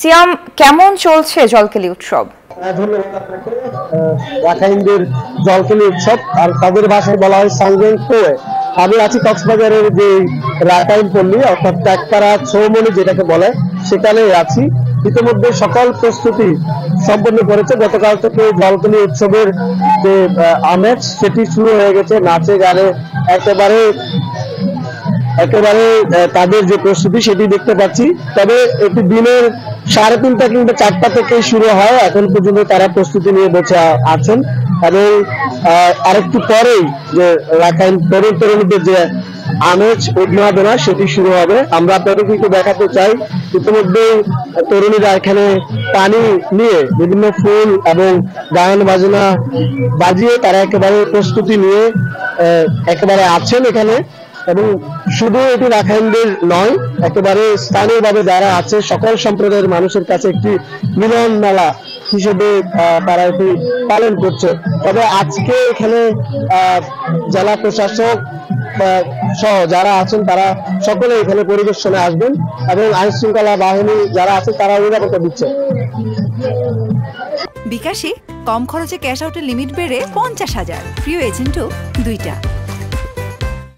সিয়াম, কেমন চলছে জলকেলি উৎসব? ধন্যবাদ আপনাকে। রাখাইনদের জলকেলি উৎসব, আর তাদের ভাষায় বলা হয় সাংগেন কোয়ে। আমি আছি কক্সবাজারের যে রাখাইন পল্লী অর্থাৎ ট্যাকপাড়া ছৌমনি যেটাকে বলে, সেখানে আছি। ইতিমধ্যে সকল প্রস্তুতি সম্পন্ন করেছে। গতকাল থেকে জলকেলি উৎসবের যে আমেজ সেটি শুরু হয়ে গেছে। নাচে গানে একেবারে একেবারে তাদের যে প্রস্তুতি সেটি দেখতে পাচ্ছি। তবে এটি দিনের 3:30 কিংবা 4টা থেকে শুরু হয়। এখন পর্যন্ত তারা প্রস্তুতি নিয়ে বসে আছেন এবং আরেকটু পরেই যে রাখাইন তরুণ তরুণীদের যে আমেজ উন্মাদনা সেটি শুরু হবে। আমরা আপনাদেরকে একটু দেখাতে চাই, ইতিমধ্যেই তরুণীরা এখানে পানি নিয়ে বিভিন্ন ফুল এবং গান বাজনা বাজিয়ে তারা একেবারে প্রস্তুতি নিয়ে একেবারে আছেন এখানে। এবং শুধু এটি রাখাইনদের নয়, একেবারে স্থানীয়ভাবে যারা আছে সকল সম্প্রদায়ের মানুষের কাছে একটি মিলন মেলা হিসেবে তারা এটি পালন করছে। তবে আজকে এখানে জেলা প্রশাসক সহ যারা আছেন তারা সকলে এখানে পরিদর্শনে আসবেন এবং আইন শৃঙ্খলা বাহিনী যারা আছে তারা নিরাপত্তা দিচ্ছে। বিকাশে কম খরচে ক্যাশ আউটের লিমিট বেড়ে 50,000, প্রিয় এজেন্টও 2টা।